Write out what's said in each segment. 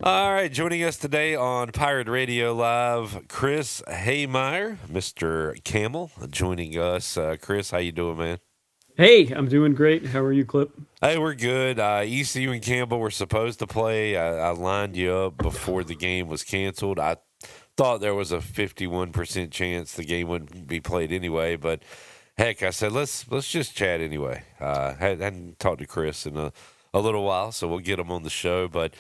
All right, joining us today on Pirate Radio Live, Chris Hemeyer, Mr. Campbell, joining us. Chris, how you doing, man? Hey, I'm doing great. How are you, Clip? Hey, we're good. ECU and Campbell were supposed to play. I lined you up before the game was canceled. I thought there was a 51% chance the game wouldn't be played anyway, but heck, I said let's just chat anyway. Hadn't talked to Chris in a little while, so we'll get him on the show. But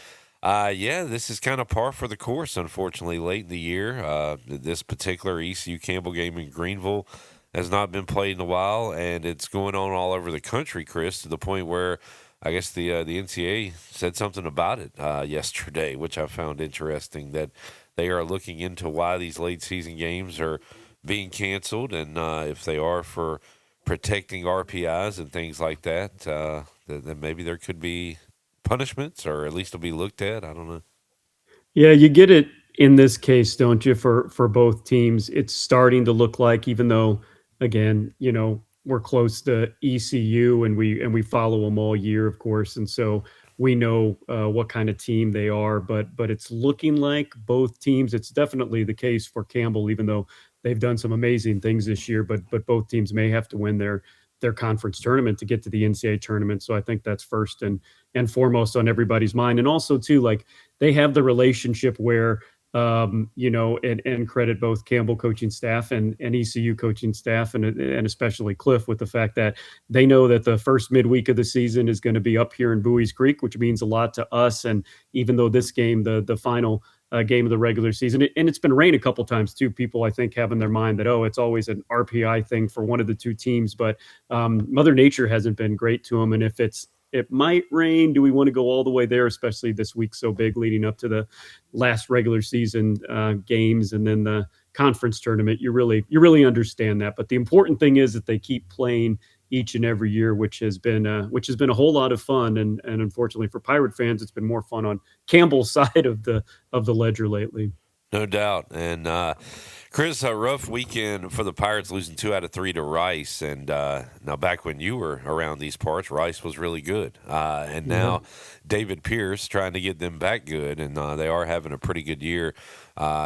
yeah, this is kind of par for the course. Unfortunately, late in the year, this particular ECU Campbell game in Greenville has not been played in a while, and it's going on all over the country, Chris, to the point where I guess the NCAA said something about it yesterday, which I found interesting. That they are looking into why these late season games are being canceled, and if they are for protecting RPIs and things like that, then maybe there could be punishments, or at least it'll be looked at. I don't know. Yeah, you get it in this case, don't you? For both teams, it's starting to look like, even though, again, we're close to ECU and we follow them all year, of course, and so we know what kind of team they are. But it's looking like both teams. It's definitely the case for Campbell, even though they've done some amazing things this year. But both teams may have to win their conference tournament to get to the NCAA tournament. So I think that's first and foremost on everybody's mind. And also too, like they have the relationship where and credit both Campbell coaching staff and ECU coaching staff and especially Cliff with the fact that they know that the first midweek of the season is going to be up here in Bowie's Creek, which means a lot to us. And even though this game, the final game of the regular season, and it's been rain a couple times too. People I think have in their mind that it's always an RPI thing for one of the two teams, but Mother Nature hasn't been great to them. And if it might rain, do we want to go all the way there, especially this week so big leading up to the last regular season games and then the conference tournament? You really understand that. But the important thing is that they keep playing each and every year, which has been a whole lot of fun. And unfortunately for Pirate fans, it's been more fun on Campbell's side of the ledger lately. No doubt. And Chris, a rough weekend for the Pirates, losing 2 out of 3 to Rice. And now, back when you were around these parts, Rice was really good. And Yeah. now David Pierce trying to get them back good, and they are having a pretty good year,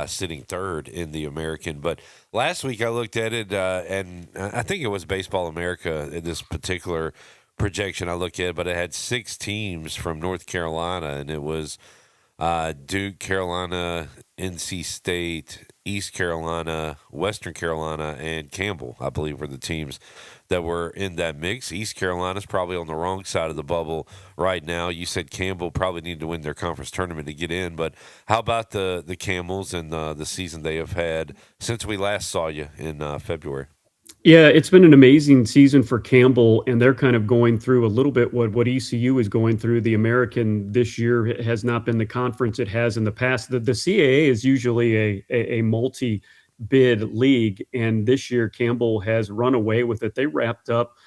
sitting third in the American. But last week I looked at it, and I think it was Baseball America in this particular projection I looked at, but it had 6 teams from North Carolina, and it was Duke, Carolina, NC State, East Carolina, Western Carolina, and Campbell, I believe, were the teams that were in that mix. East Carolina's probably on the wrong side of the bubble right now. You said Campbell probably need to win their conference tournament to get in, but how about the Camels and the season they have had since we last saw you in February? Yeah, it's been an amazing season for Campbell, and they're kind of going through a little bit what ECU is going through. The American this year has not been the conference it has in the past. The CAA is usually a multi bid league, and this year Campbell has run away with it. They wrapped up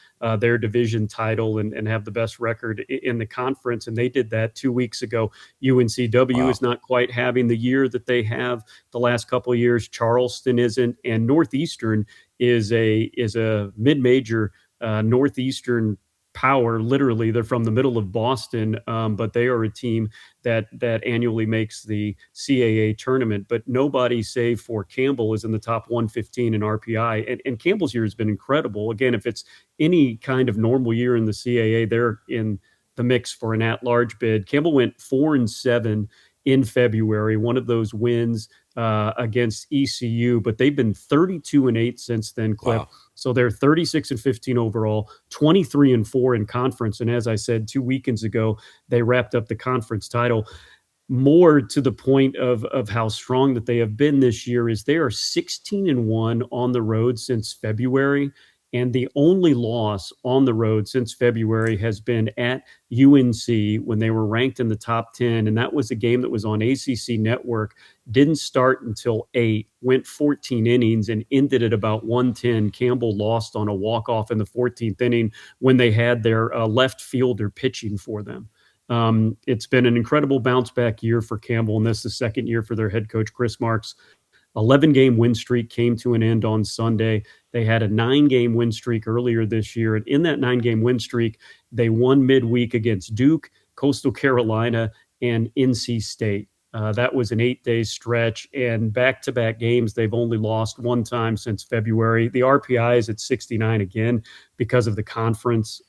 their division title and have the best record in the conference, and they did that 2 weeks ago. UNCW Wow. is not quite having the year that they have the last couple of years. Charleston isn't, and Northeastern is a mid-major Northeastern power. Literally, they're from the middle of Boston, but they are a team that annually makes the CAA tournament. But nobody, save for Campbell, is in the top 115 in RPI. And Campbell's year has been incredible. Again, if it's any kind of normal year in the CAA, they're in the mix for an at-large bid. Campbell went 4-7 in February. One of those wins against ECU, but they've been 32-8 since then, Clip. Wow. So they're 36-15 overall, 23-4 in conference. And as I said 2 weekends ago, they wrapped up the conference title. More to the point of how strong that they have been this year is they are 16-1 on the road since February. And the only loss on the road since February has been at UNC when they were ranked in the top 10. And that was a game that was on ACC Network, didn't start until 8, went 14 innings, and ended at about 110. Campbell lost on a walk-off in the 14th inning when they had their left fielder pitching for them. It's been an incredible bounce back year for Campbell, and this is the second year for their head coach, Chris Marks. 11-game win streak came to an end on Sunday. They had a 9-game win streak earlier this year. And in that 9-game win streak, they won midweek against Duke, Coastal Carolina, and NC State. That was an 8 day stretch, and back to back games, they've only lost one time since February. The RPI is at 69 again because of the conference.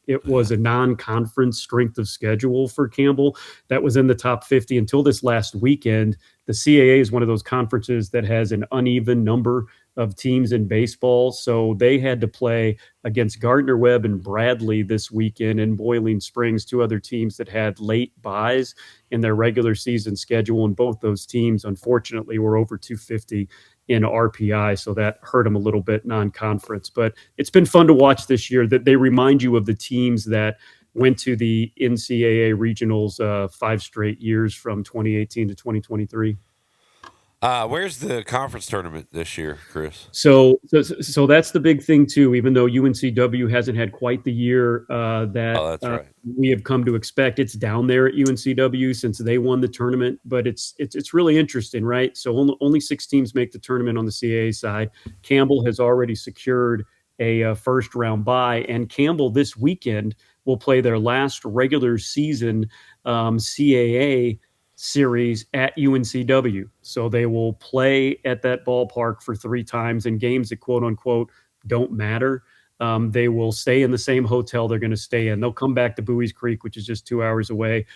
It was a non conference strength of schedule for Campbell that was in the top 50 until this last weekend. The CAA is one of those conferences that has an uneven number of teams in baseball. So they had to play against Gardner Webb and Bradley this weekend, and Boiling Springs, two other teams that had late buys in their regular season schedule. And both those teams, unfortunately, were over 250 in RPI. So that hurt them a little bit non conference. But it's been fun to watch this year that they remind you of the teams that went to the NCAA regionals 5 straight years from 2018 to 2023. Where's the conference tournament this year, Chris? So that's the big thing too. Even though UNCW hasn't had quite the year Oh, that that's right. we have come to expect, it's down there at UNCW since they won the tournament. But it's really interesting, right? So only 6 teams make the tournament on the CAA side. Campbell has already secured a first round bye, and Campbell this weekend will play their last regular season CAA series at UNCW. So they will play at that ballpark for 3 times in games that quote unquote don't matter. They will stay in the same hotel they're going to stay in. They'll come back to Bowie's Creek, which is just 2 hours away,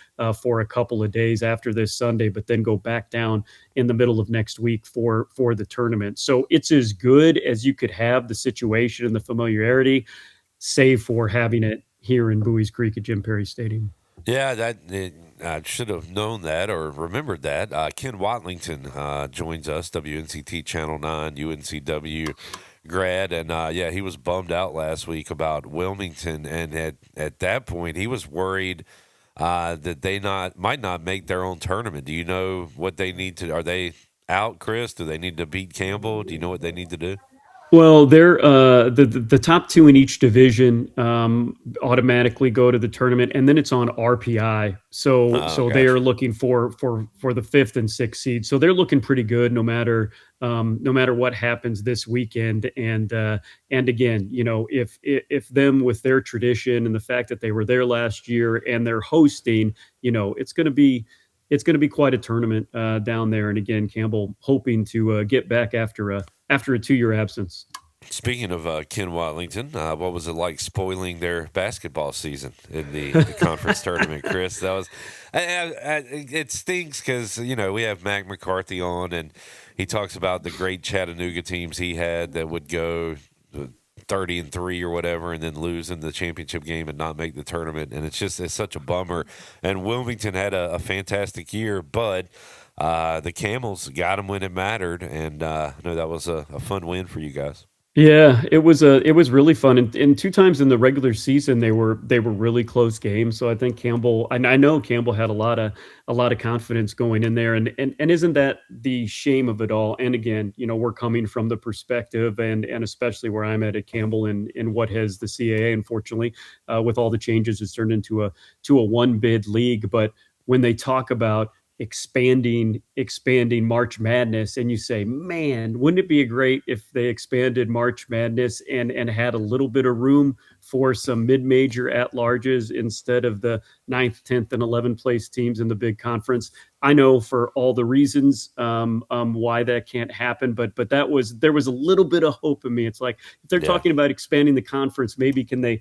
for a couple of days after this Sunday, but then go back down in the middle of next week for the tournament. So it's as good as you could have the situation and the familiarity, save for having it here in Bowie's Creek at Jim Perry Stadium. Yeah, I should have known that or remembered that. Ken Watlington joins us, WNCT Channel 9, UNCW grad. And yeah, he was bummed out last week about Wilmington. And at that point, he was worried that they might not make their own tournament. Do you know what they need to? Are they out, Chris? Do they need to beat Campbell? Do you know what they need to do? Well, they're the top two in each division automatically go to the tournament, and then it's on RPI. So they are Gotcha. looking for the fifth and sixth seed. So they're looking pretty good, no matter what happens this weekend. And again, if them with their tradition and the fact that they were there last year and they're hosting, it's going to be quite a tournament down there. And again, Campbell hoping to get back after a 2 year absence. Speaking of Ken Watlington, what was it like spoiling their basketball season in the conference tournament, Chris? That was, it stinks because we have Mac McCarthy on, and he talks about the great Chattanooga teams he had that would go 30-3 or whatever, and then lose in the championship game and not make the tournament, and it's such a bummer. And Wilmington had a fantastic year, but. The Camels got him when it mattered, and I know that was a fun win for you guys. Yeah, it was really fun, and 2 times in the regular season they were really close games. So I think Campbell, and I know Campbell had a lot of confidence going in there, and isn't that the shame of it all? And again, we're coming from the perspective, and especially where I'm at Campbell, in what has the CAA, unfortunately, with all the changes, it's turned into a one bid league. But when they talk about expanding March Madness, and you say, man, wouldn't it be great if they expanded March Madness and had a little bit of room for some mid-major at-larges instead of the ninth, 10th, and 11th place teams in the big conference? I know for all the reasons why that can't happen, but there was a little bit of hope in me. It's like, if they're Yeah, talking about expanding the conference, maybe can they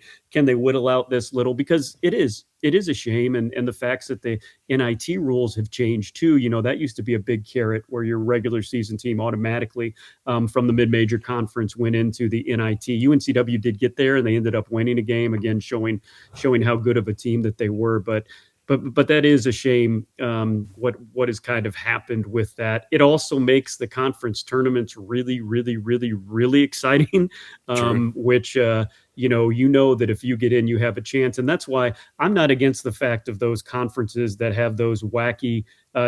whittle out this little, because it is a shame, and the facts that the NIT rules have changed too. That used to be a big carrot where your regular season team automatically from the mid-major conference went into the NIT. UNCW did get there, and they ended up winning a game again, showing how good of a team that they were. But that is a shame. What has kind of happened with that? It also makes the conference tournaments really, really, really, really exciting. true. Which that if you get in, you have a chance, and that's why I'm not against the fact of those conferences that have those wacky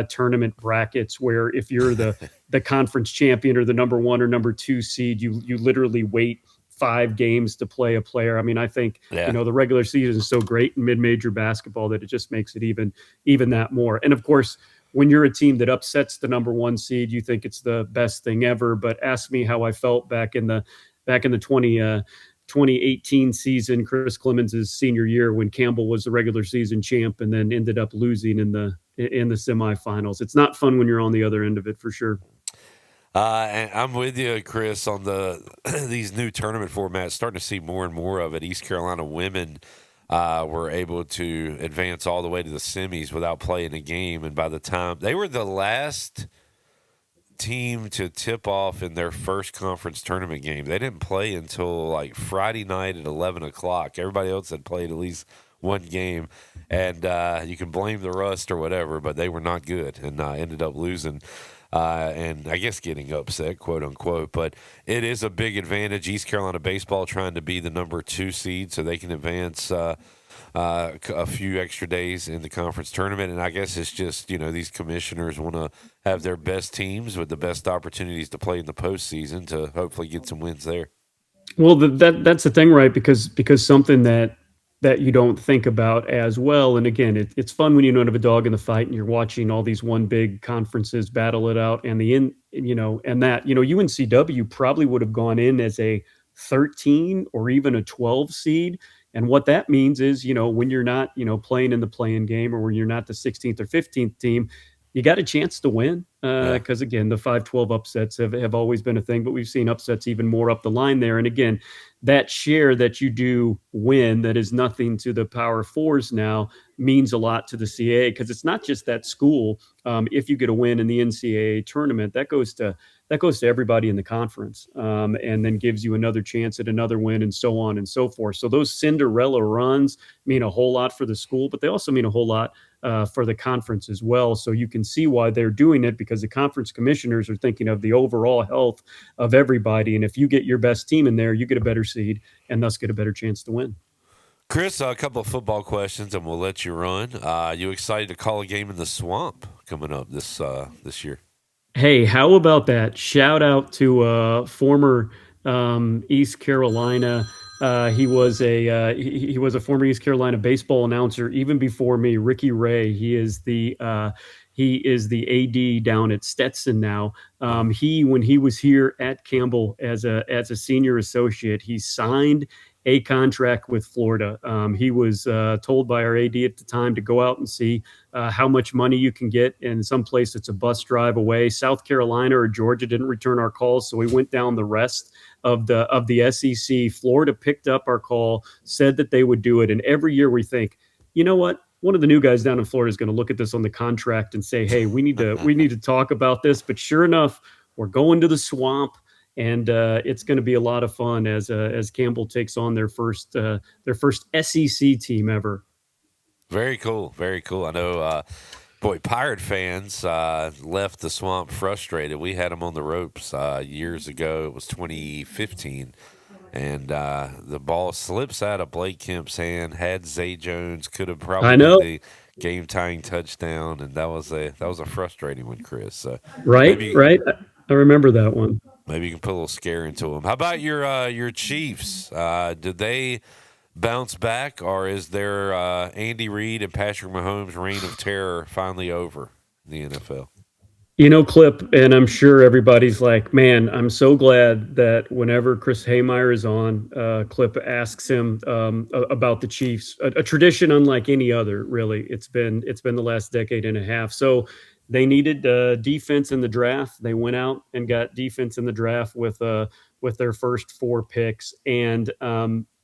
tournament brackets where if you're the conference champion or the number one or number two seed, you literally wait 5 games to play a player. I mean, I think Yeah, the regular season is so great in mid-major basketball that it just makes it even that more. And of course, when you're a team that upsets the number one seed, you think it's the best thing ever. But ask me how I felt back in the 2018 season, Chris Clemens' senior year, when Campbell was the regular season champ and then ended up losing in the semifinals. It's not fun when you're on the other end of it for sure. And I'm with you, Chris, on these new tournament formats. Starting to see more and more of it. East Carolina women were able to advance all the way to the semis without playing a game, and by the time they were the last team to tip off in their first conference tournament game, they didn't play until like Friday night at 11 o'clock. Everybody else had played at least one game, and you can blame the rust or whatever, but they were not good and ended up losing. And I guess getting upset, quote unquote. But it is a big advantage. East Carolina baseball trying to be the number 2 seed so they can advance a few extra days in the conference tournament. And I guess it's just, these commissioners want to have their best teams with the best opportunities to play in the postseason to hopefully get some wins there. Well, that's the thing, right? Because something that you don't think about as well. And again, it's fun when you don't have a dog in the fight and you're watching all these one big conferences battle it out. And UNCW probably would have gone in as a 13 or even a 12 seed. And what that means is, when you're not, playing in the playing game or when you're not the 16th or 15th team, you got a chance to win. Yeah. Because again, the 5-12 upsets have always been a thing, but we've seen upsets even more up the line there. And again, that share that you do win that is nothing to the Power Fours now means a lot to the CAA because it's not just that school. If you get a win in the NCAA tournament, that goes to everybody in the conference, and then gives you another chance at another win and so on and so forth. So those Cinderella runs mean a whole lot for the school, but they also mean a whole lot for the conference as well. So you can see why they're doing it because the conference commissioners are thinking of the overall health of everybody. And if you get your best team in there, you get a better seed and thus get a better chance to win. Chris, a couple of football questions, and we'll let you run. You excited to call a game in the Swamp coming up this year? Hey, how about that? Shout out to former East Carolina. He was a former East Carolina baseball announcer even before me. Ricky Ray. He is the AD down at Stetson now. When he was here at Campbell as a senior associate, he signed a contract with Florida. He was told by our AD at the time to go out and see how much money you can get in some place that's a bus drive away. South Carolina or Georgia didn't return our calls, so we went down the rest of the SEC. Florida picked up our call, said that they would do it, and every year we think, you know what? One of the new guys down in Florida is going to look at this on the contract and say, "Hey, we need to talk about this." But sure enough, we're going to the Swamp, and it's going to be a lot of fun as Campbell takes on their first SEC team ever. Very cool. Very cool. I know, boy, Pirate fans left the Swamp frustrated. We had them on the ropes years ago. It was 2015. And the ball slips out of Blake Kemp's hand. Had Zay Jones, could have probably I been know, the game tying touchdown, and that was a frustrating one, Chris. So right? maybe Right. I remember that one. maybe you can put a little scare into them. How about your Chiefs? Did they bounce back, or is their Andy Reid and Patrick Mahomes' reign of terror finally over in the NFL? Clip, and I'm sure everybody's like, man, I'm so glad that whenever Chris Hemeyer is on, Clip asks him about the Chiefs, a tradition unlike any other, really. It's been the last decade and a half. So they needed defense in the draft. They went out and got defense in the draft with their first 4 picks, and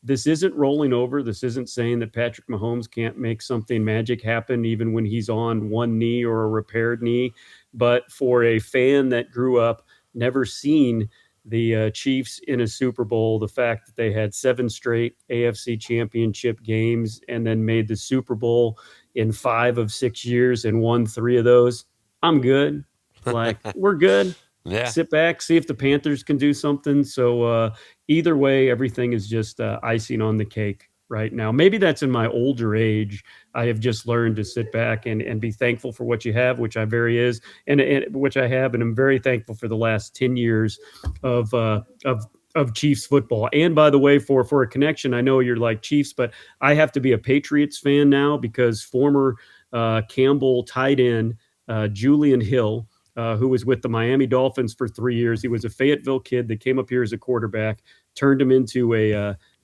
this isn't rolling over. This isn't saying that Patrick Mahomes can't make something magic happen even when he's on one knee or a repaired knee. But for a fan that grew up never seen the Chiefs in a Super Bowl, the fact that they had 7 straight AFC championship games and then made the Super Bowl in 5 of 6 years and won 3 of those, I'm good. Like, we're good. Yeah. Sit back, see if the Panthers can do something. So either way, everything is just icing on the cake right now. Maybe that's in my older age. I have just learned to sit back and be thankful for what you have, which I very is, and which I have, and I'm very thankful for the last 10 years of Chiefs football. And by the way, for a connection, I know you're like Chiefs, but I have to be a Patriots fan now because former Campbell tight end Julian Hill, who was with the Miami Dolphins for 3 years. He was a Fayetteville kid that came up here as a quarterback, turned him into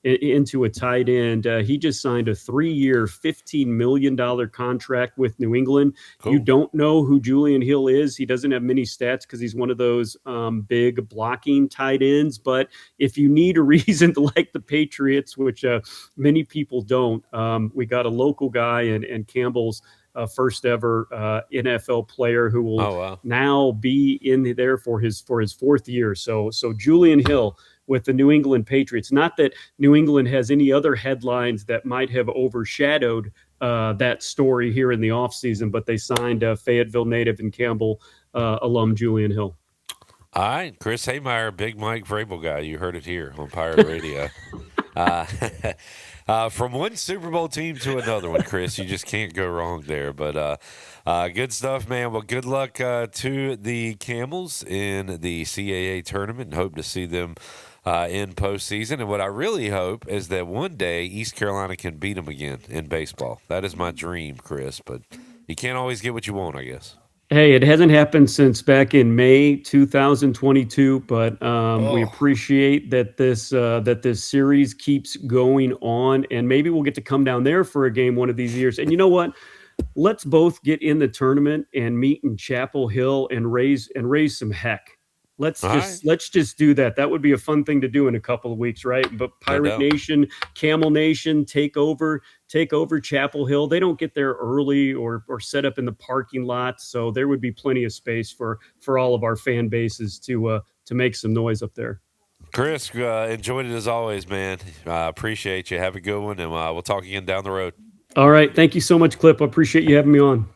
into a tight end. He just signed a 3-year, $15 million contract with New England. You Cool. don't know who Julian Hill is. He doesn't have many stats because he's one of those big blocking tight ends. But if you need a reason to like the Patriots, which many people don't, we got a local guy and Campbell's first ever NFL player who will Oh, wow. now be in there for his fourth year. So Julian Hill with the New England Patriots. Not that New England has any other headlines that might have overshadowed that story here in the offseason, but they signed Fayetteville native and Campbell alum Julian Hill. All right, Chris Hemeyer, big Mike Vrabel guy. You heard it here on Pirate Radio. Uh, from one Super Bowl team to another one, Chris, you just can't go wrong there. But good stuff, man. Well, good luck to the Camels in the CAA tournament, and hope to see them in postseason. And what I really hope is that one day East Carolina can beat them again in baseball. That is my dream, Chris. But you can't always get what you want, I guess. Hey, it hasn't happened since back in May 2022, but we Oh, appreciate that this series keeps going on, and maybe we'll get to come down there for a game one of these years. And you know what? Let's both get in the tournament and meet in Chapel Hill and raise some heck. all right, Let's just do that. That would be a fun thing to do in a couple of weeks, right? But no Pirate doubt. Nation, Camel Nation, take over Chapel Hill. They don't get there early or set up in the parking lot, so there would be plenty of space for all of our fan bases to make some noise up there. Chris, enjoyed it as always, man. Appreciate you. Have a good one, and we'll talk again down the road. All right, thank you so much, Clip. I appreciate you having me on.